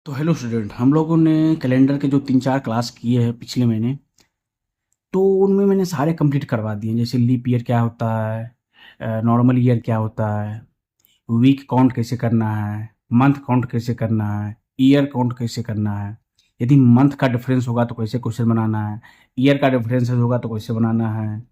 तो hello student, हम लोगों ने कैलेंडर के जो 3-4 क्लास किए हैं पिछले महीने, तो उनमें मैंने सारे कंप्लीट करवा दिए। जैसे लीप ईयर क्या होता है, नॉर्मल ईयर क्या होता है, वीक काउंट कैसे करना है, मंथ काउंट कैसे करना है, ईयर काउंट कैसे करना है, यदि मंथ का डिफरेंस होगा तो कैसे क्वेश्चन बनाना है, ईयर का डिफरेंस होगा तो कैसे बनाना है,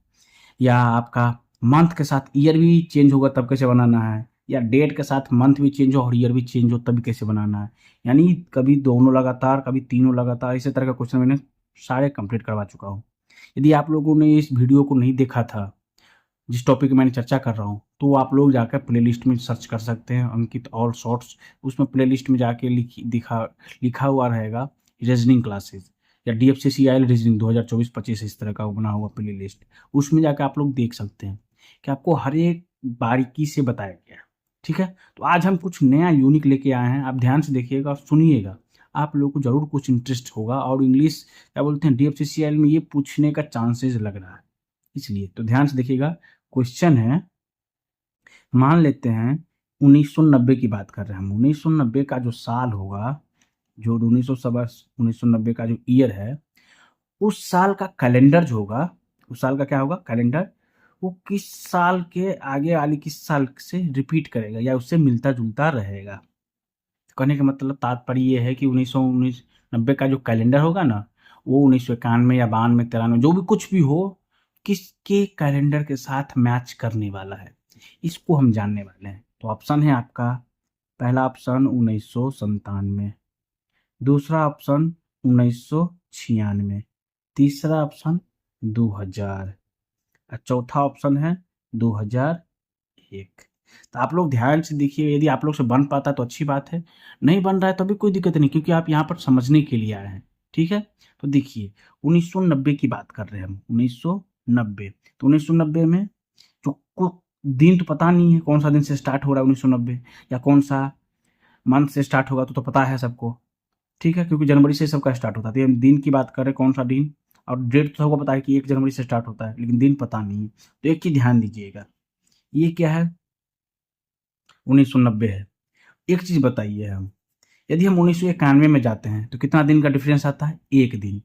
या आपका मंथ के साथ ईयर भी चेंज होगा तब कैसे बनाना है, या डेट के साथ मंथ भी चेंज हो और ईयर भी चेंज हो तब भी कैसे बनाना है। यानी कभी दोनों लगातार, कभी तीनों लगातार, इसी तरह का क्वेश्चन मैंने सारे कंप्लीट करवा चुका हूँ। यदि आप लोगों ने इस वीडियो को नहीं देखा था, जिस टॉपिक मैंने चर्चा कर रहा हूँ, तो आप लोग जाकर प्लेलिस्ट में सर्च कर सकते हैं, अंकित ऑल शॉर्ट्स। उसमें प्लेलिस्ट में जाके लिखा हुआ रहेगा रीजनिंग क्लासेस या DFCCIL रीजनिंग 2024-25, इस तरह का बना हुआ प्लेलिस्ट। उसमें जाकर आप लोग देख सकते हैं कि आपको हर एक बारीकी से बताया गया है। ठीक है, तो आज हम कुछ नया यूनिक लेके आए हैं। आप ध्यान से देखिएगा और सुनिएगा, आप लोगों को जरूर कुछ इंटरेस्ट होगा। और इंग्लिश क्या बोलते हैं, DFCCIL में ये पूछने का चांसेस लग रहा है, इसलिए तो ध्यान से देखिएगा। क्वेश्चन है, मान लेते हैं 1990 की बात कर रहे हैं हम। 1990 का जो साल होगा, जो 1990 का जो ईयर है, उस साल का कैलेंडर जो होगा, उस साल का क्या होगा कैलेंडर, वो किस साल के आगे वाली किस साल से रिपीट करेगा या उससे मिलता जुलता रहेगा। कहने का मतलब तात्पर्य ये है कि 1990 का जो कैलेंडर होगा ना, वो 1991 या 92 93 जो भी कुछ भी हो, किसके कैलेंडर के साथ मैच करने वाला है, इसको हम जानने वाले हैं। तो ऑप्शन है आपका, पहला ऑप्शन 1997, दूसरा ऑप्शन 1996, तीसरा ऑप्शन 2000 और चौथा ऑप्शन है 2001। तो आप लोग ध्यान से देखिए, यदि आप लोग से बन पाता तो अच्छी बात है, नहीं बन रहा है तो भी कोई दिक्कत नहीं, क्योंकि आप यहाँ पर समझने के लिए आए हैं। ठीक है, तो देखिए 1990 की बात कर रहे हैं हम। 1990, तो 1990 में जो दिन तो पता नहीं है कौन सा दिन से स्टार्ट हो रहा है 1990, या कौन सा मंथ से स्टार्ट होगा, तो पता है सबको। ठीक है, क्योंकि जनवरी से सबका स्टार्ट होता है। तो हम दिन की बात करें, कौन सा दिन, और डेट तो सबको पता है कि 1 जनवरी से स्टार्ट होता है, लेकिन दिन पता नहीं है। तो एक चीज ध्यान दीजिएगा, ये क्या है, 1990 है। एक चीज बताइए, हम यदि हम 1991 में जाते हैं तो कितना दिन का डिफरेंस आता है, एक दिन।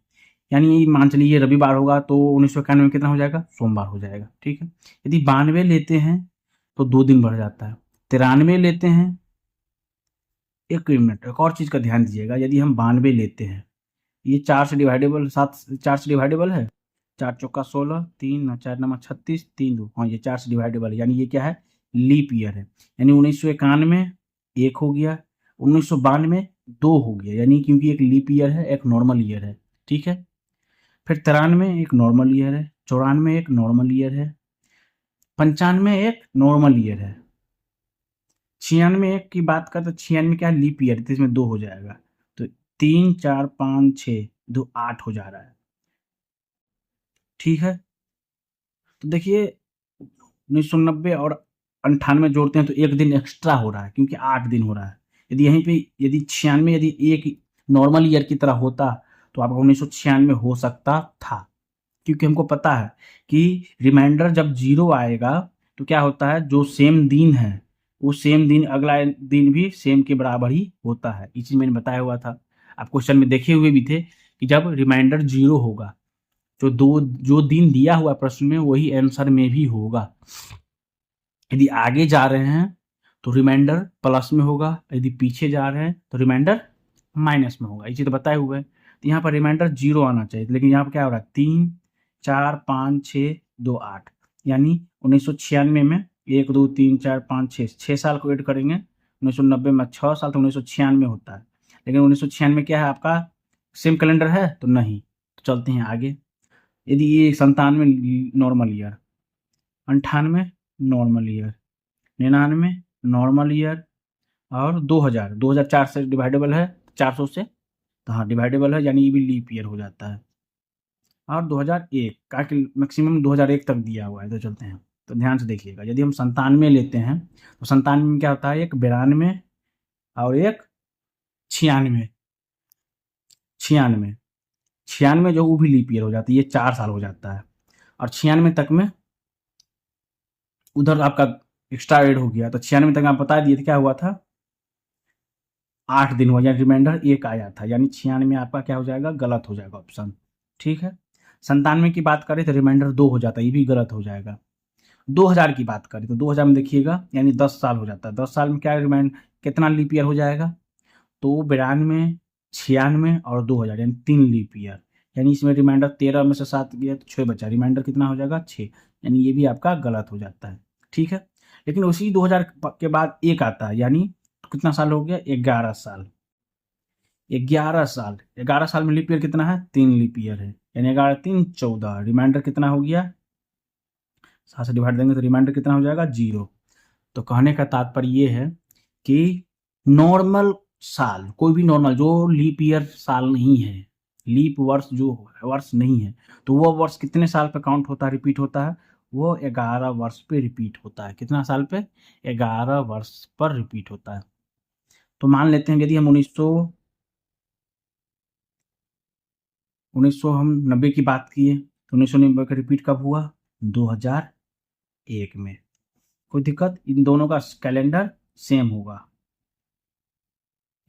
यानी मान चलिए ये रविवार होगा तो 1991 में कितना हो जाएगा, सोमवार हो जाएगा। ठीक है, यदि 92 लेते हैं तो 2 दिन बढ़ जाता है। 93 लेते हैं, एक मिनट, एक और चीज का ध्यान दीजिएगा, यदि हम 92 लेते हैं, ये 4 से डिवाइडेबल, 7 4 से डिवाइडेबल है, 4 चौका 16, 3 4 नंबर 36, 3 2, हाँ ये 4 से डिवाइडेबल है, यानी ये क्या है, लीप ईयर है। यानी 1991 एक हो गया, 1992 दो हो गया, यानी क्योंकि एक लीप ईयर है एक नॉर्मल ईयर है। ठीक है, फिर 93 एक नॉर्मल ईयर है, 94 एक नॉर्मल ईयर है, 95 एक नॉर्मल ईयर है, 96 एक की बात करते, 96 क्या है, लीप ईयर, तो इसमें 2 हो जाएगा। तो 3 4 5 6 2 8 हो जा रहा है। ठीक है, तो देखिए 1990 और 98 जोड़ते हैं तो एक दिन एक्स्ट्रा हो रहा है, क्योंकि 8 दिन हो रहा है। यदि यहीं पे यदि 96 यदि एक नॉर्मल ईयर की तरह होता तो आपका 1996 हो सकता था, क्योंकि हमको पता है कि रिमाइंडर जब 0 आएगा तो क्या होता है, जो सेम दिन है वो सेम दिन अगला दिन भी सेम के बराबर ही होता है। ये चीज मैंने बताया हुआ था, आप क्वेश्चन में देखे हुए भी थे कि जब रिमाइंडर 0 होगा, जो दिन दिया हुआ प्रश्न में वही आंसर में भी होगा। यदि आगे जा रहे हैं तो रिमाइंडर प्लस में होगा, यदि पीछे जा रहे हैं तो रिमाइंडर माइनस में होगा। ये चीज तो बताए हुए हैं। तो यहाँ पर रिमाइंडर 0 आना चाहिए, लेकिन यहाँ पर क्या हो रहा है, 3 4 5 6 2 8, यानी 1996 में 1 2 3 4 5 6 साल को ऐड करेंगे, 1990 में 6 साल, तो 1996 होता है। लेकिन 1996 क्या है आपका, सेम कैलेंडर है तो नहीं। तो चलते हैं आगे, यदि ये 97 normal year, 98 normal year, 99 normal year, और 2004 से डिवाइडेबल है, 400 से, तो हाँ डिवाइडेबल है, यानी ये भी लीप ईयर हो जाता है। और 2001 का मैक्सिमम 2001 तक दिया हुआ है। तो चलते हैं, तो ध्यान से देखिएगा, यदि हम 97 लेते हैं तो 97 में क्या होता है, एक 92 और एक 96, 96, 96 जो वो भी लीप ईयर हो जाती है, ये 4 साल हो जाता है। और 96 तक में उधर आपका एक्स्ट्रा एड हो गया, तो 96 तक आप बता दिए थे क्या हुआ था, 8 दिन हुआ, यानी रिमाइंडर 1 आया था, यानी 96 आपका क्या हो जाएगा, गलत हो जाएगा ऑप्शन। ठीक है। 97 की बात करें तो रिमाइंडर 2 हो जाता है, ये भी गलत हो जाएगा। 2000 की बात करें तो 2000 में देखिएगा, यानी 10 साल हो जाता है। 10 साल में क्या रिमाइंड कितना लीप ईयर हो जाएगा, तो 92, 96 और 2000, यानी 3 लीप ईयर। यानी इसमें रिमाइंडर 13 में से 7 गया तो 6 बचा, रिमाइंडर कितना हो जाएगा, 6। यानी ये भी आपका गलत हो जाता है। ठीक है। लेकिन उसी 2000 के बाद एक आता है, यानी कितना साल हो गया, 11 साल। 11 साल, 11 साल में लीप ईयर कितना है, 3 लीप ईयर है, यानी 11 3 14। रिमाइंडर कितना हो गया, 7 से डिवाइड देंगे तो रिमाइंडर कितना हो जाएगा, 0। तो कहने का तात्पर्य ये है कि नॉर्मल साल, कोई भी नॉर्मल जो लीप ईयर साल नहीं है, लीप वर्ष जो वर्ष नहीं है, तो वो वर्ष कितने साल पे काउंट होता है, रिपीट होता है, वो 11 वर्ष पे रिपीट होता है। कितना साल पे, 11 वर्ष पर रिपीट होता है। तो मान लेते हैं यदि हम 1990 की बात किए तो 1990 का रिपीट कब हुआ, 2001 में। कोई दिक्कत, इन दोनों का कैलेंडर सेम होगा,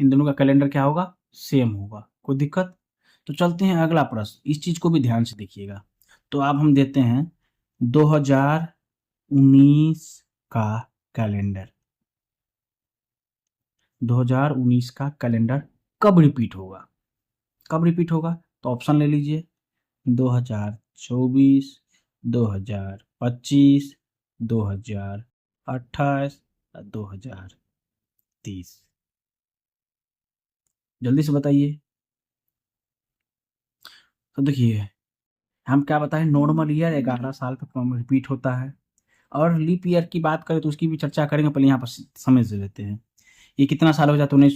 इन दोनों का कैलेंडर क्या होगा, सेम होगा। कोई दिक्कत। तो चलते हैं अगला प्रश्न, इस चीज को भी ध्यान से देखिएगा। तो अब हम देते हैं 2019 का कैलेंडर। 2019 का कैलेंडर कब रिपीट होगा, कब रिपीट होगा, तो ऑप्शन ले लीजिए, 2024, 2025, 2028, 2030। जल्दी से बताइए। तो देखिए, हम क्या बताएं, नॉर्मल ईयर 11 साल पे रिपीट होता है, और लीप ईयर की बात करें तो उसकी भी चर्चा करेंगे, पहले यहाँ पर समझ लेते हैं। ये कितना साल हो जाता है,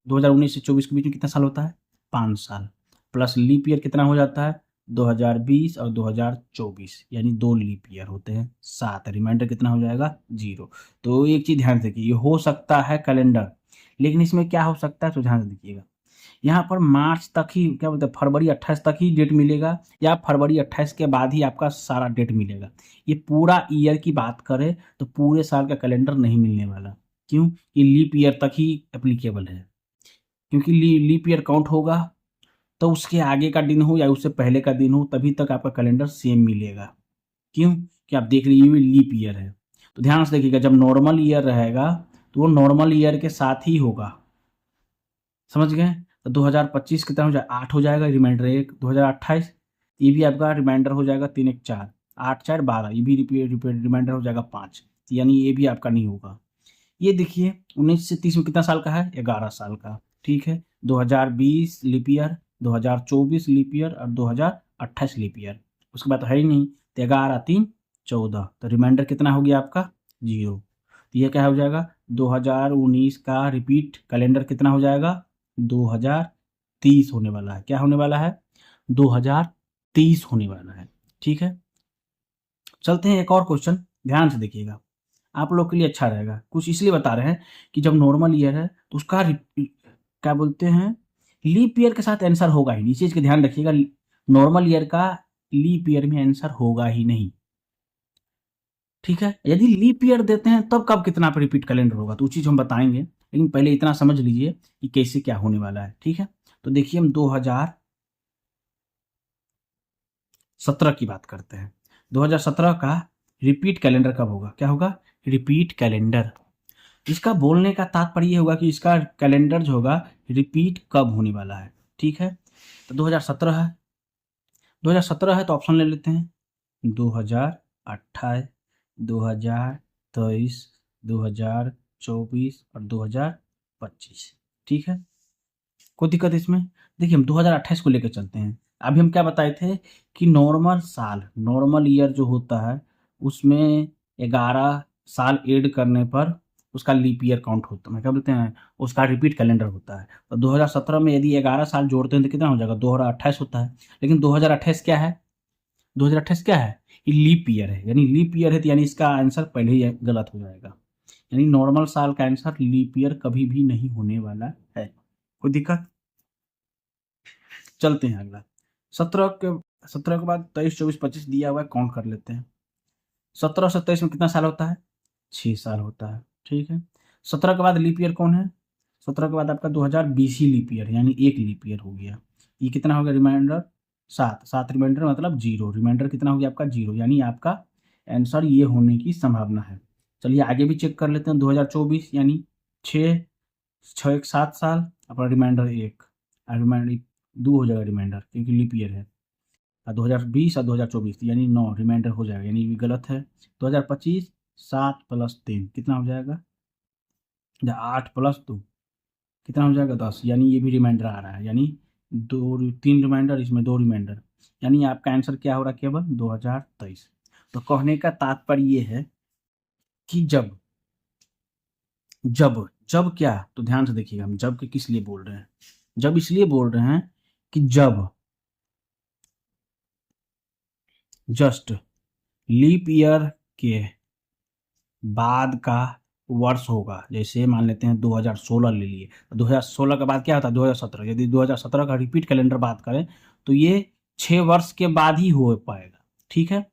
2019 से 24 के बीच में कितना साल होता है, 5 साल। प्लस लीप ईयर कितना हो जाता है, 2020 और 2024, यानी 2 लीप ईयर होते हैं, 7। रिमाइंडर कितना हो जाएगा, 0। तो एक चीज ध्यान से देखिए, ये हो सकता है कैलेंडर, लेकिन इसमें क्या हो सकता है, तो ध्यान से देखिएगा, यहाँ पर मार्च तक ही, क्या बोलते हैं, फरवरी 28 तक ही डेट मिलेगा, या फरवरी 28 के बाद ही आपका सारा डेट मिलेगा। ये पूरा ईयर की बात करें तो पूरे साल का कैलेंडर नहीं मिलने वाला। क्यों, ये लीप ईयर तक ही एप्लीकेबल है, क्योंकि लीप ईयर काउंट होगा तो उसके आगे का दिन हो या उससे पहले का दिन हो, तभी तक आपका कैलेंडर सेम मिलेगा। क्यों, कि आप देख लीजिए लीप ईयर है। तो ध्यान से देखिएगा, जब नॉर्मल ईयर रहेगा तो वो नॉर्मल ईयर के साथ ही होगा, समझ गए। तो 2025 कितना हो जाएगा, 8 हो जाएगा, रिमाइंडर 1। 2028 ये भी आपका रिमाइंडर हो जाएगा 3 1 4, 8 4 12, ये भी रिमाइंडर हो जाएगा 5, यानी ये भी आपका नहीं होगा। ये देखिए 19 से 30 में कितना साल का है, 11 साल का। ठीक है। 2020 लीप ईयर, 2024 लीप ईयर और 2028 लीप ईयर, उसके बाद तो है ही नहीं। तो 11 3 14, तो रिमाइंडर कितना हो गया आपका, 0। तो ये क्या हो जाएगा, 2019 का रिपीट कैलेंडर कितना हो जाएगा, 2030 होने वाला है। क्या होने वाला है, 2030 होने वाला है। ठीक है। चलते हैं एक और क्वेश्चन, ध्यान से देखिएगा, आप लोग के लिए अच्छा रहेगा। कुछ इसलिए बता रहे हैं कि जब नॉर्मल ईयर है तो उसका क्या बोलते हैं, लीप ईयर के साथ आंसर होगा ही नहीं। इस चीज का ध्यान रखिएगा, नॉर्मल ईयर का लीप ईयर में आंसर होगा ही नहीं। ठीक है। यदि लीप ईयर देते हैं तब कब कितना पे रिपीट कैलेंडर होगा, तो वो चीज हम बताएंगे, लेकिन पहले इतना समझ लीजिए कि कैसे क्या होने वाला है। ठीक है। तो देखिए, हम 2017 की बात करते हैं। 2017 का रिपीट कैलेंडर कब होगा, क्या होगा, रिपीट कैलेंडर। इसका बोलने का तात्पर्य ये होगा कि इसका कैलेंडर जो होगा रिपीट कब होने वाला है। ठीक है। तो 2017 है, 2017 है तो ऑप्शन ले लेते हैं, 2028, 2023, 2024 और 2025। ठीक है। कोई दिक्कत इसमें। देखिए, हम 2028 को लेकर चलते हैं। अभी हम क्या बताए थे कि नॉर्मल साल, नॉर्मल ईयर जो होता है उसमें 11 साल ऐड करने पर उसका लीप ईयर काउंट होता है, क्या बोलते हैं, उसका रिपीट कैलेंडर होता है। तो 2017 में यदि 11 साल जोड़ते हैं तो कितना हो जाएगा, 2028 होता है। लेकिन 2028 क्या है, 2028 क्या है, ये लीप ईयर है, यानी लीप ईयर है तो यानी इसका आंसर पहले ही गलत हो जाएगा। यानी नॉर्मल साल का आंसर लीप ईयर कभी भी नहीं होने वाला है। कोई दिक्कत। चलते हैं अगला, 17 के बाद 23 24 25 दिया हुआ है, काउंट कर लेते हैं। 17 27 में कितना साल होता है, 6 साल होता है। ठीक है। 17 के बाद लीप ईयर कौन है, 17 के बाद आपका 2020 ही लीप ईयर, यानी एक लीप ईयर हो गया। ये कितना हो गया रिमाइंडर? 7 रिमाइंडर मतलब 0, रिमाइंडर कितना हो गया आपका? 0, यानी आपका आंसर ये होने की संभावना है। चलिए आगे भी चेक कर लेते हैं। 2024 यानी 7 साल, अपना रिमाइंडर 1, रिमाइंडर 2 हो जाएगा रिमाइंडर, क्योंकि लीप ईयर है। और 2020 और 2024 यानी 9 रिमाइंडर हो जाएगा, यानी भी गलत है। 2025 7 + 3 कितना हो जाएगा? 8 + 2 कितना हो जाएगा? 10, यानी ये भी रिमाइंडर आ रहा है, यानी 3 रिमाइंडर, इसमें 2 रिमाइंडर, यानी आपका आंसर क्या हो रहा है? केवल 2023। तो कहने का तात्पर्य ये है कि जब जब जब क्या, तो ध्यान से देखिएगा, हम जब के किस लिए बोल रहे हैं? जब इसलिए बोल रहे हैं कि जब जस्ट लीप ईयर के बाद का वर्ष होगा, जैसे मान लेते हैं 2016 ले लिए, 2016 के बाद क्या होता है? 2017। यदि 2017 का रिपीट कैलेंडर बात करें तो ये 6 वर्ष के बाद ही हो पाएगा, ठीक है।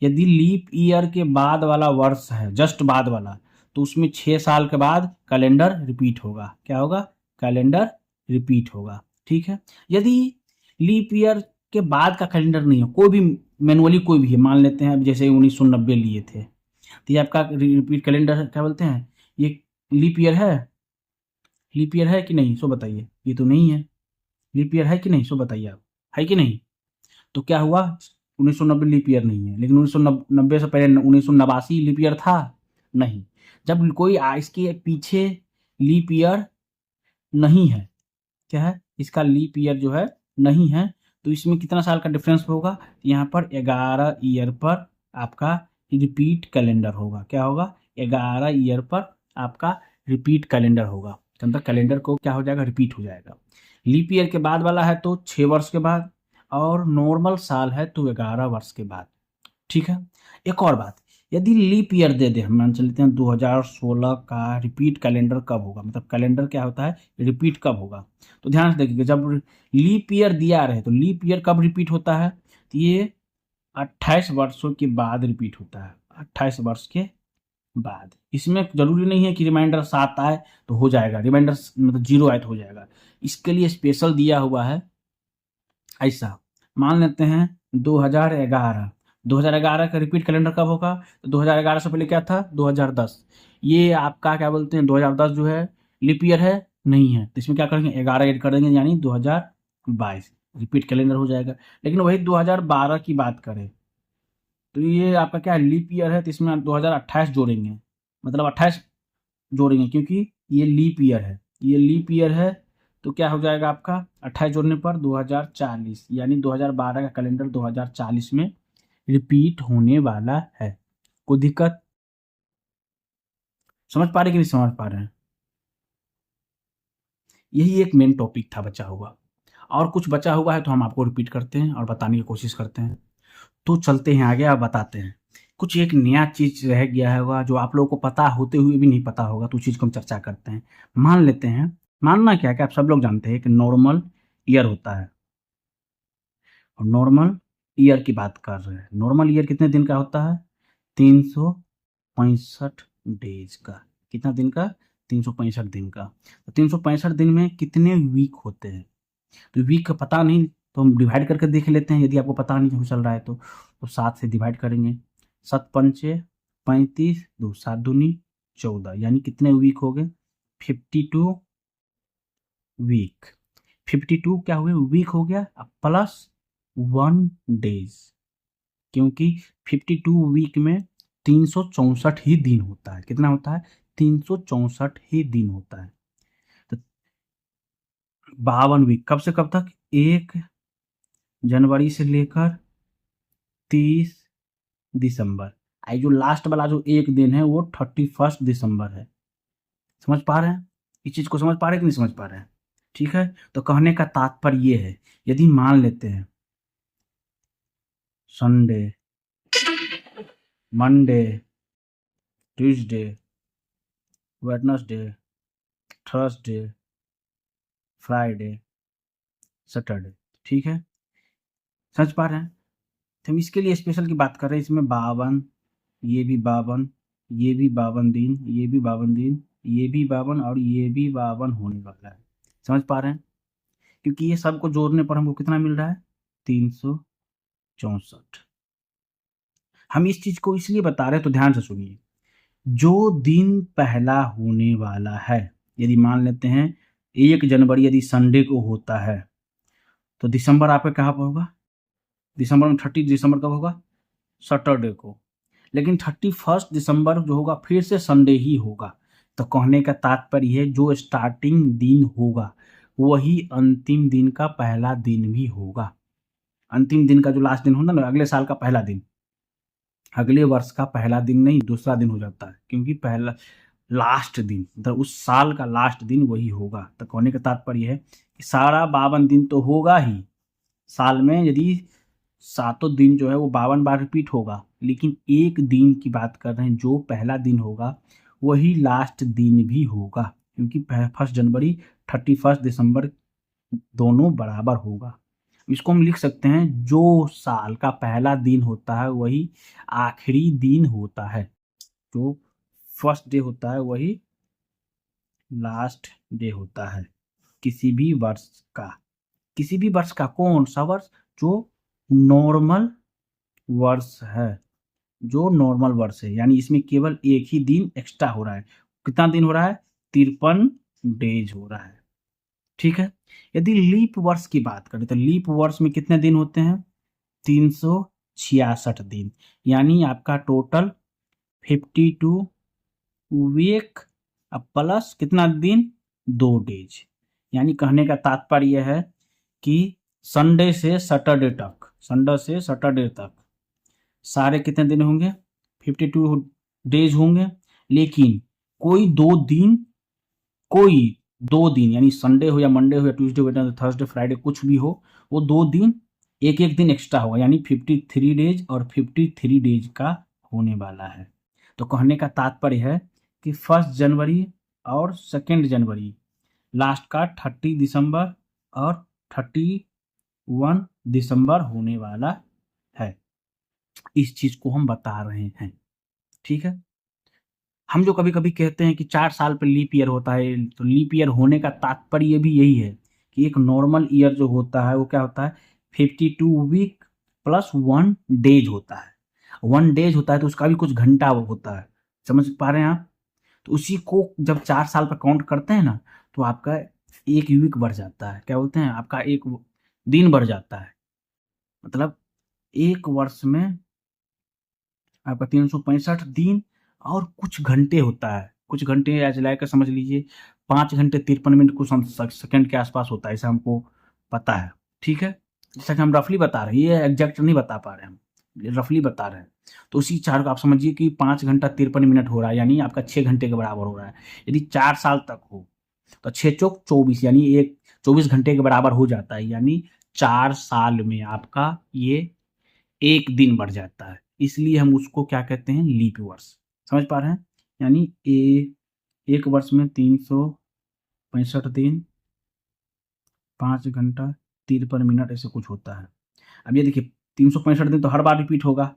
यदि लीप ईयर के बाद वाला वर्ष है, जस्ट बाद वाला, तो उसमें 6 साल के बाद कैलेंडर रिपीट होगा। क्या होगा? कैलेंडर रिपीट होगा, ठीक है। यदि लीप ईयर के बाद का कैलेंडर नहीं है, कोई भी मैनुअली कोई भी है, मान लेते हैं जैसे 1990 लिए थे, तो ये आपका रिपीट कैलेंडर क्या बोलते हैं? ये लीप ईयर है? लीप ईयर है कि नहीं, सो बताइए। ये तो नहीं है। लीप ईयर है कि नहीं, सो बताइए आप, है कि नहीं? तो क्या हुआ? 1990 लीप ईयर नहीं है, लेकिन 1990 से पहले 1989 लीप ईयर था? नहीं। जब कोई इसके पीछे लीप ईयर नहीं है, क्या है? इसका लीप ईयर जो है नहीं है, तो इसमें कितना साल का डिफरेंस होगा? यहाँ पर 11 ईयर पर आपका रिपीट कैलेंडर होगा। क्या होगा? 11 ईयर पर आपका रिपीट कैलेंडर होगा, मतलब कैलेंडर को क्या हो जाएगा? रिपीट हो जाएगा। लीप ईयर के बाद वाला है तो 6 वर्ष के बाद, और नॉर्मल साल है तो 11 वर्ष के बाद, ठीक है। एक और बात, यदि लीप ईयर दे दे, हम मान चलते हैं 2016 का रिपीट कैलेंडर कब होगा, मतलब कैलेंडर क्या होता है, रिपीट कब होगा, तो ध्यान से देखिएगा। जब लीप ईयर दिया रहे तो लीप ईयर कब रिपीट होता है? तो ये 28 वर्षों के बाद रिपीट होता है, 28 वर्ष के बाद। इसमें जरूरी नहीं है कि रिमाइंडर 7 आए तो हो जाएगा, रिमाइंडर मतलब 0 आए तो हो जाएगा। इसके लिए स्पेशल दिया हुआ है। ऐसा मान लेते हैं 2011 का रिपीट कैलेंडर कब होगा? तो 2011 से पहले क्या था? 2010। ये आपका क्या बोलते हैं, 2010 जो है लीप ईयर है? नहीं है, तो इसमें क्या करेंगे? 11 ऐड कर देंगे, यानी 2022 रिपीट कैलेंडर हो जाएगा। लेकिन वही 2012 की बात करें तो ये आपका क्या है? लीप ईयर है, तो इसमें 2028 जोड़ेंगे, मतलब 28 जोड़ेंगे, क्योंकि ये लीप ईयर है, ये लीप ईयर है। तो क्या हो जाएगा आपका 28 जोड़ने पर 2040, यानी 2012 का कैलेंडर 2040 में रिपीट होने वाला है। कोई दिक्कत? समझ पा रहे कि नहीं समझ पा रहे हैं? यही एक मेन टॉपिक था बचा हुआ, और कुछ बचा हुआ है तो हम आपको रिपीट करते हैं और बताने की कोशिश करते हैं। तो चलते हैं आगे, आप बताते हैं। कुछ एक नया चीज रह गया होगा जो आप लोगों को पता होते हुए भी नहीं पता होगा, तो उस चीज को हम चर्चा करते हैं। मान लेते हैं, मानना क्या है कि आप सब लोग जानते हैं कि नॉर्मल ईयर होता है, और नॉर्मल ईयर की बात कर रहे हैं। नॉर्मल ईयर कितने दिन का होता है? 365 डेज का। कितना दिन का? 365 दिन का। तो 365 दिन में कितने वीक होते हैं? तो वीक का पता नहीं, तो हम डिवाइड करके देख लेते हैं, यदि आपको पता नहीं चल रहा है तो 7 से डिवाइड करेंगे। 7 पंचे 35, 2 7 दूनी 14, यानी कितने वीक हो गए? 52 वीक। 52 क्या हुए? वीक हो गया, प्लस 1 डेज, क्योंकि 52 वीक में 364 ही दिन होता है। कितना होता है? 364 ही दिन होता है। तो 52 वीक कब से कब तक? 1 जनवरी से लेकर 30 दिसंबर। आई जो लास्ट वाला जो एक दिन है वो 31 दिसंबर है। समझ पा रहे हैं? इस चीज को समझ पा रहे हैं कि नहीं समझ पा रहे हैं? ठीक है, तो कहने का तात्पर्य ये है, यदि मान लेते हैं Sunday, Monday, Tuesday, Wednesday, Thursday, Friday, Saturday, ठीक है, समझ पा रहे हैं? तो हम इसके लिए स्पेशल की बात कर रहे हैं। इसमें 52, ये भी 52, ये भी 52 दिन, ये भी 52 दिन, ये भी 52 और ये भी 52 होने वाला है। समझ पा रहे हैं? क्योंकि ये सबको जोड़ने पर हमको कितना मिल रहा है, 364। हम इस चीज को इसलिए बता रहे हैं, तो ध्यान से सुनिए। जो दिन पहला होने वाला है, यदि मान लेते हैं 1 जनवरी यदि संडे को होता है, तो दिसंबर आपका कहाँ पर होगा, दिसंबर में 30 दिसंबर कब होगा, सैटरडे को। लेकिन 31 दिसंबर जो होगा फिर से संडे ही होगा। तो कहने का तात्पर्य है जो स्टार्टिंग दिन होगा वही अंतिम दिन का पहला दिन भी होगा। अंतिम दिन का जो लास्ट दिन होगा ना, अगले साल का पहला दिन, अगले वर्ष का पहला दिन नहीं, दूसरा दिन हो जाता है, क्योंकि पहला लास्ट दिन मतलब उस साल का लास्ट दिन वही होगा। तो कहने का तात्पर्य है कि सारा 52 दिन तो होगा ही साल में, यदि 7 दिन जो है वो 52 बार रिपीट होगा, लेकिन एक दिन की बात कर रहे हैं जो पहला दिन होगा वही लास्ट दिन भी होगा, क्योंकि 1 जनवरी 31 दिसंबर दोनों बराबर होगा। इसको हम लिख सकते हैं जो साल का पहला दिन होता है वही आखिरी दिन होता है, जो फर्स्ट डे होता है वही लास्ट डे होता है किसी भी वर्ष का। किसी भी वर्ष का कौन सा वर्ष, जो नॉर्मल वर्ष है, जो नॉर्मल वर्ष है, यानी इसमें केवल एक ही दिन एक्स्ट्रा हो रहा है। कितना दिन हो रहा है, 53 डेज हो रहा है। ठीक है। यदि लीप वर्ष की बात करें तो लीप वर्ष में कितने दिन होते हैं, 366 दिन, यानी आपका टोटल 52 वीक प्लस कितना दिन, 2 डेज। यानी कहने का तात्पर्य है कि संडे से सैटरडे तक, संडे से सैटरडे तक सारे कितने दिन होंगे, 52 डेज होंगे। लेकिन कोई दो दिन यानी संडे हो या मंडे हो या ट्यूसडे हो या थर्सडे फ्राइडे कुछ भी हो, वो 2 दिन एक एक दिन एक्स्ट्रा होगा, यानी 53 डेज और 53 डेज का होने वाला है। तो कहने का तात्पर्य है कि 1 जनवरी और 2 जनवरी लास्ट का 30 दिसंबर और 31 दिसंबर होने वाला है। इस चीज को हम बता रहे हैं। ठीक है। हम जो कभी कभी कहते हैं कि 4 साल पर लीप ईयर होता है, तो लीप ईयर होने का तात्पर्य भी यही है कि एक नॉर्मल ईयर जो होता है वो क्या होता है, 52 वीक प्लस 1 डेज होता है। 1 डेज होता है तो उसका भी कुछ घंटा होता है। समझ पा रहे हैं आप? तो उसी को जब 4 साल पर काउंट करते हैं ना, तो आपका एक वीक बढ़ जाता है, क्या बोलते हैं, आपका एक दिन बढ़ जाता है। मतलब एक वर्ष में आपका 365 दिन और कुछ घंटे होता है। कुछ घंटे ऐसे लाकर समझ लीजिए 5 घंटे 53 मिनट कुछ सेकंड के आसपास होता है, ऐसा हमको पता है। ठीक है। जैसा कि हम रफली बता रहे हैं, ये एग्जैक्ट नहीं बता पा रहे हैं, हम रफली बता रहे हैं। तो उसी चार को आप समझिए कि 5 घंटा 53 मिनट हो रहा है, यानी आपका 6 घंटे के बराबर हो रहा है। यदि 4 साल तक हो तो 6 चौक 24, यानी 24 घंटे के बराबर हो जाता है, यानी 4 साल में आपका ये एक दिन बढ़ जाता है। इसलिए हम उसको क्या कहते हैं, लीप वर्ष। समझ पा रहे हैं? यानी एक वर्ष में 365 दिन 5 घंटा 53 मिनट ऐसे कुछ होता है। अब ये देखिए 365 दिन तो हर बार रिपीट होगा,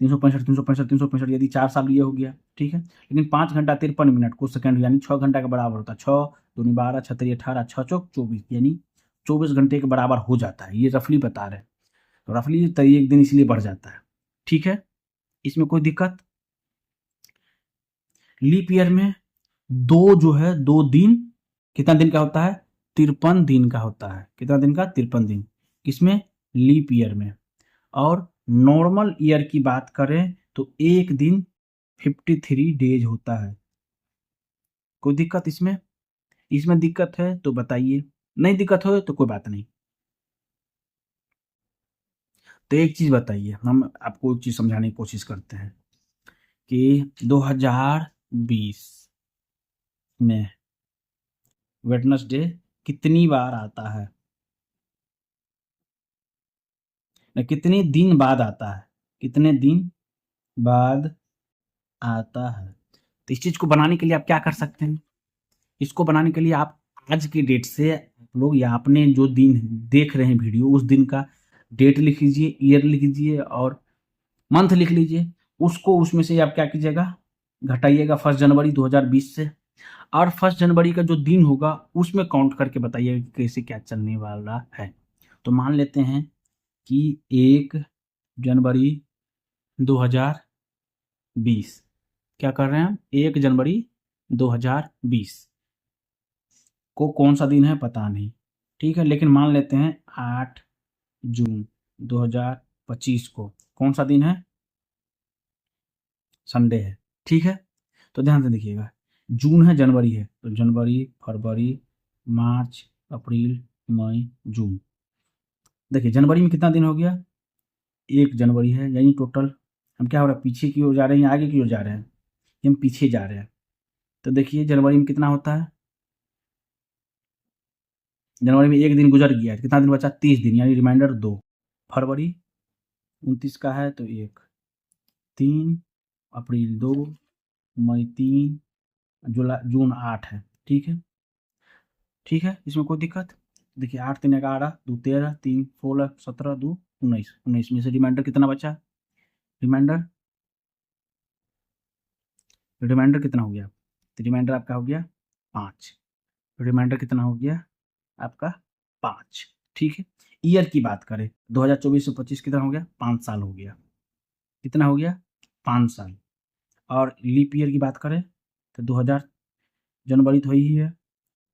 365 यदि 4 साल ये हो गया। ठीक है। लेकिन 5 घंटा 53 मिनट कुछ सेकंड यानी 6 घंटा के बराबर होता है। 6 दूनी 12 6 3 18 6 चौक 24, यानी 24 घंटे के बराबर हो जाता है। ये रफली बता रहे हैं, तो रफली एक दिन इसलिए बढ़ जाता है। ठीक है। इसमें कोई दिक्कत? लीप ईयर में जो है 2 दिन, कितना दिन का होता है, 53 दिन का होता है। कितना दिन का, 53 दिन, किसमें, लीप ईयर में। और नॉर्मल ईयर की बात करें तो एक दिन 53 डेज होता है। कोई दिक्कत इसमें? इसमें दिक्कत है तो बताइए, नहीं दिक्कत हो तो कोई बात नहीं। तो एक चीज बताइए, हम आपको एक चीज समझाने की कोशिश करते हैं कि 2020 में वेडनेसडे कितनी बार आता है, कितने दिन बाद आता है, कितने दिन बाद आता है। तो इस चीज को बनाने के लिए आप क्या कर सकते हैं, इसको बनाने के लिए आप आज की डेट से लोग या आपने जो दिन देख रहे हैं वीडियो उस दिन का डेट लिख लीजिए, ईयर लिख लीजिए और मंथ लिख लीजिए। उसको उसमें से आप क्या कीजिएगा, घटाइएगा 1 जनवरी 2020 से। और 1 जनवरी का जो दिन होगा उसमें काउंट करके बताइए कि कैसे क्या चलने वाला है। तो मान लेते हैं कि 1 जनवरी 2020 क्या कर रहे हैं हम, 1 जनवरी 2020 को कौन सा दिन है पता नहीं, ठीक है, लेकिन मान लेते हैं 8 जून 2025 को कौन सा दिन है, संडे है, ठीक है। तो ध्यान से देखिएगा, जून है, जनवरी है, तो जनवरी, फरवरी, मार्च, अप्रैल, मई, जून। देखिए जनवरी में कितना दिन हो गया, 1 जनवरी है, यानी टोटल हम क्या हो रहा है, पीछे की ओर जा रहे हैं या आगे की ओर जा रहे हैं, ये हम पीछे जा रहे हैं। तो देखिए जनवरी में कितना होता है, जनवरी में एक दिन गुजर गया, कितना दिन बचा, 30 दिन, यानी रिमाइंडर 2। फरवरी 29 का है तो 1, 3, अप्रैल 2, मई 3, जुलाई, जून 8 है, ठीक है, ठीक है, इसमें कोई दिक्कत। देखिए 8 3 11, 2 13, 3 16, 17, 2 19, 19 में से रिमाइंडर कितना बचा, रिमाइंडर रिमाइंडर कितना हो गया, तो रिमाइंडर आपका हो गया 5, रिमाइंडर कितना हो गया आपका 5, ठीक है। ईयर की बात करें 2024 से 25 कितना हो गया, 5 साल हो गया, कितना हो गया 5 साल। और लीप ईयर की बात करें तो 2000 जनवरी तो ही है,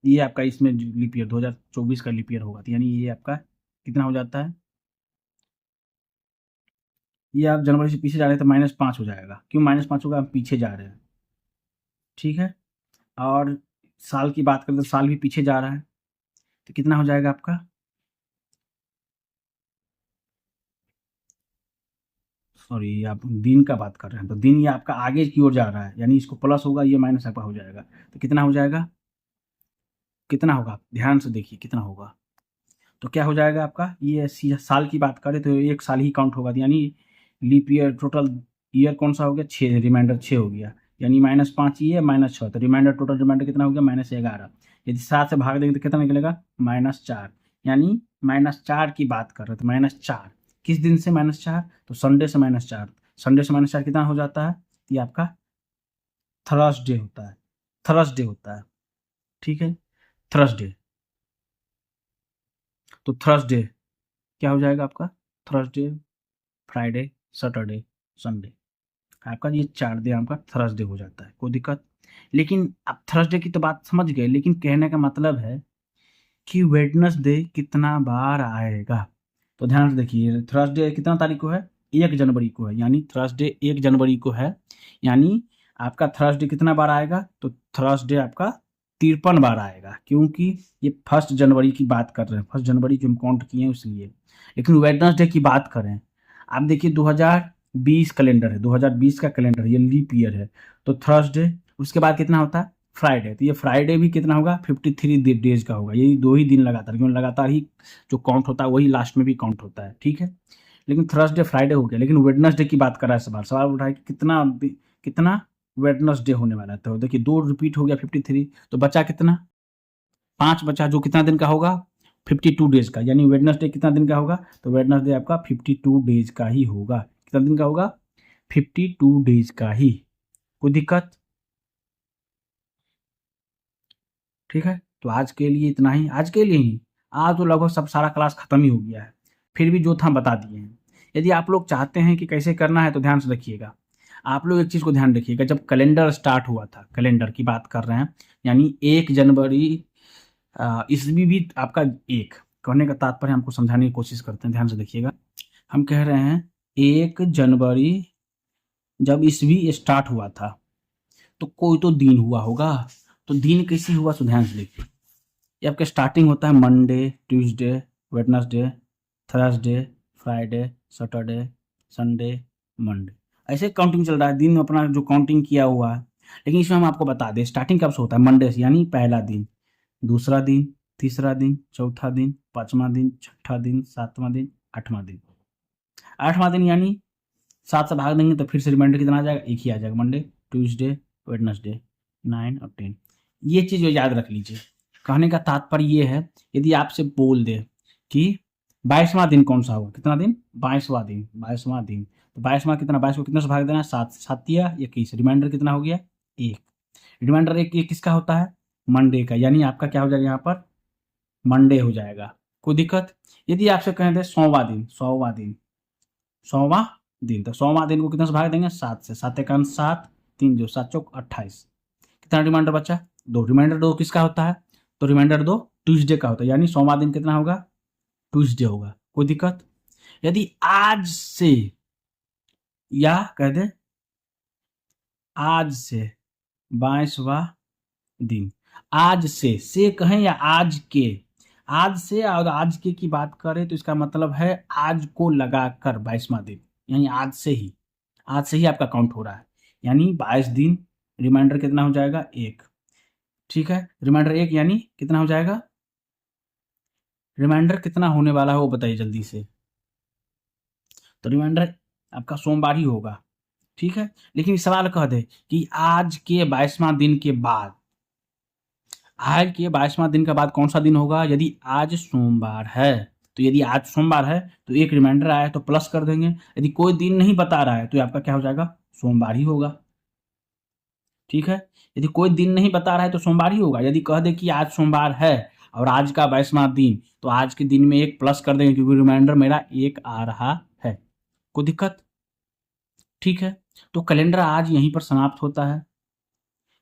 ये आपका इसमें लीप ईयर 2024 का लीप ईयर होगा, तो यानी ये आपका कितना हो जाता है, ये आप जनवरी से पीछे जा रहे हैं तो -5 हो जाएगा, क्यों -5 होगा, हम पीछे जा रहे हैं, ठीक है। और साल की बात करें तो साल भी पीछे जा रहा है, तो कितना हो जाएगा आपका, सॉरी आप दिन का बात कर रहे हैं, तो दिन ये आपका आगे की ओर जा रहा है, यानी इसको प्लस होगा, ये माइनस आपका हो जाएगा, तो कितना हो जाएगा, कितना होगा, ध्यान से देखिए कितना होगा, तो क्या हो जाएगा आपका, ये साल की बात करें तो एक साल ही काउंट होगा, यानी लीप ईयर टोटल ईयर कौन सा हो गया, 6, रिमाइंडर 6 हो गया, यानी -5 ये -6, तो रिमाइंडर टोटल रिमाइंडर कितना हो गया, -11। यदि 7 से भाग देंगे तो कितना निकलेगा, -4, यानी -4 की बात कर रहे हैं, तो -4 किस दिन से -4, तो संडे से -4, संडे से -4 कितना हो जाता है, ये आपका थर्सडे होता है, थर्सडे होता है, ठीक है, थर्सडे। तो थर्सडे क्या हो जाएगा आपका, थर्सडे, फ्राइडे, सैटरडे, संडे, आपका ये 4 दिन आपका थर्सडे हो जाता है, कोई दिक्कत। लेकिन आप थर्सडे की तो बात समझ गए, लेकिन कहने का मतलब है कि वेडनेसडे कितना बार आएगा, तो ध्यान से देखिए, थर्सडे कितना तारीख को है, 1 जनवरी को है, यानी थर्सडे 1 जनवरी को है, यानी आपका थर्सडे कितना बार आएगा, तो थर्सडे आपका 53 बार आएगा, क्योंकि ये 1 जनवरी की बात कर रहे हैं, 1 जनवरी जो हम काउंट किए हैं इसलिए। लेकिन वेडनेसडे की बात करें, आप देखिए 2020 कैलेंडर है, 2020 का कैलेंडर, ये लीप ईयर है, तो थर्सडे, उसके बाद कितना होता है, फ्राइडे, तो ये फ्राइडे भी कितना होगा, 53 डेज का होगा, यही 2 ही दिन लगातार, क्योंकि लगातार ही जो काउंट होता है वही लास्ट में भी काउंट होता है, ठीक है। लेकिन थर्सडे फ्राइडे हो गया, लेकिन वेडनेसडे की बात कर रहा है सवाल, सवाल उठाए कि कितना कितना वेडनेसडे होने वाला है, तो देखिए 2 रिपीट हो गया 53, तो बचा कितना, 5 बचा, जो कितना दिन का होगा, 52 डेज का, यानी वेडनेसडे कितना दिन का होगा, तो वेडनेसडे आपका 52 डेज का ही होगा, कितना दिन का होगा, 52 डेज का ही, कोई दिक्कत, ठीक है। तो आज के लिए इतना ही, आज के लिए ही, आज तो लगभग सब सारा क्लास खत्म ही हो गया है, फिर भी जो था बता दिए हैं। यदि आप लोग चाहते हैं कि कैसे करना है तो ध्यान से रखिएगा, आप लोग एक चीज़ को ध्यान रखिएगा, जब कैलेंडर स्टार्ट हुआ था, कैलेंडर की बात कर रहे हैं, यानी 1 जनवरी ईस्वी भी आपका एक, कहने का तात्पर्य हमको समझाने की कोशिश करते हैं, ध्यान से देखिएगा, हम कह रहे हैं 1 जनवरी जब ईस्वी स्टार्ट हुआ था तो कोई तो दिन हुआ होगा, तो दिन कैसे हुआ, तो ध्यान से देखिए, ये आपका स्टार्टिंग होता है Monday, Tuesday, Wednesday, Thursday, Friday, Saturday, Sunday, Monday, ऐसे काउंटिंग चल रहा है, दिन अपना जो काउंटिंग किया हुआ है। लेकिन इसमें हम आपको बता दें स्टार्टिंग कब से होता है, मंडे से, यानी पहला दिन, दूसरा दिन, तीसरा दिन, चौथा दिन, पाँचवा दिन, छठा दिन, सातवां दिन, आठवां दिन, आठवां दिन यानी 7 से भाग देंगे तो फिर से रिमाइंडर कितना आ जाएगा, एक ही आ जाएगा, मंडे, ट्यूसडे, वेडनेसडे, 9 और 10, ये चीज़ याद रख लीजिए। कहने का तात्पर्य ये है, यदि आपसे बोल दे कि 22वां दिन कौन सा होगा, कितना दिन, 22वां दिन, 22वां दिन, तो 22वां कितना, 22 को कितने से भाग देना है, 7, 7 या 21, रिमाइंडर कितना हो गया, 1, रिमाइंडर एक ये किसका होता है, मंडे का, यानी आपका क्या हो जाएगा यहाँ पर मंडे हो जाएगा। कोई दिक्कत? यदि आपसे कहें थे सोमवार दिन, तो सोमवार दिन को कितना से भाग देंगे 7 से, 7 एकान 7, 3 जो 7 चौक 28, कितना रिमाइंडर बचा 2। रिमाइंडर 2 किसका होता है, तो रिमाइंडर 2 ट्यूसडे का होता है, यानी सोमवार दिन कितना होगा ट्यूसडे होगा। कोई दिक्कत? यदि आज से या कह दे आज से 22वां दिन, आज से कहें या आज के, आज से और आज के की बात करें तो इसका मतलब है आज को लगाकर 22वां दिन, यानी आज से ही आपका काउंट हो रहा है, यानी 22 दिन। रिमाइंडर कितना हो जाएगा 1, ठीक है। रिमाइंडर 1 यानी कितना हो जाएगा, रिमाइंडर कितना होने वाला है वो बताइए जल्दी से। तो रिमाइंडर आपका सोमवार ही होगा, ठीक है। लेकिन सवाल कह दे कि आज के 22वां दिन के बाद, आज के 22वां दिन के बाद कौन सा दिन होगा, यदि आज सोमवार है तो यदि आज सोमवार है तो एक रिमाइंडर आया तो प्लस कर देंगे, यदि कोई दिन नहीं बता रहा है तो आपका क्या हो जाएगा सोमवार ही होगा, ठीक है। यदि कोई दिन नहीं बता रहा है तो सोमवार ही होगा। यदि कह दे कि आज सोमवार है और आज का 22वां दिन, तो आज के दिन में एक प्लस कर देंगे क्योंकि रिमाइंडर मेरा 1 आ रहा है। कोई दिक्कत? ठीक है। तो कैलेंडर आज यहीं पर समाप्त होता है।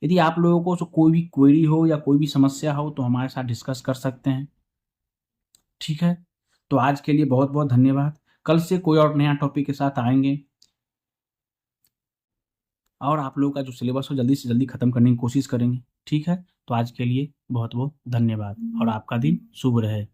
यदि आप लोगों को कोई भी क्वेरी हो या कोई भी समस्या हो तो हमारे साथ डिस्कस कर सकते हैं, ठीक है। तो आज के लिए बहुत बहुत धन्यवाद। कल से कोई और नया टॉपिक के साथ आएंगे और आप लोगों का जो सिलेबस हो जल्दी से जल्दी खत्म करने की कोशिश करेंगे, ठीक है। तो आज के लिए बहुत बहुत धन्यवाद और आपका दिन शुभ रहे।